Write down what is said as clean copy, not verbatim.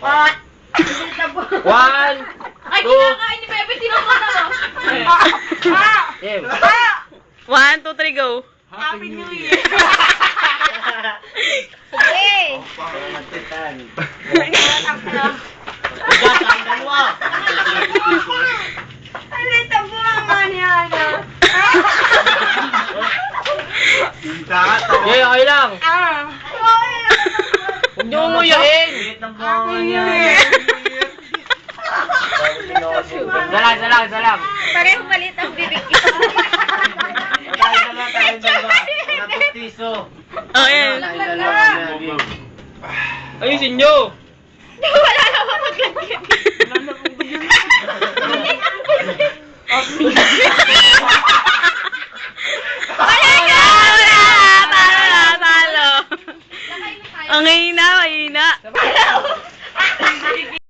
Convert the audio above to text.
One. Ay, kinakain ni Bebe, tinukot na mo. 1, 2, 3, go. Happy New Year. Sige. Ano ito po naman yan? Okay, okay lang. Huwag niyo umuyain. Isa lang. Pareho palit ang bibig ko. Oh, yan. Ayusin niyo. Wala na ba maglagyan? Wala na! Talo. Ang hina. Wala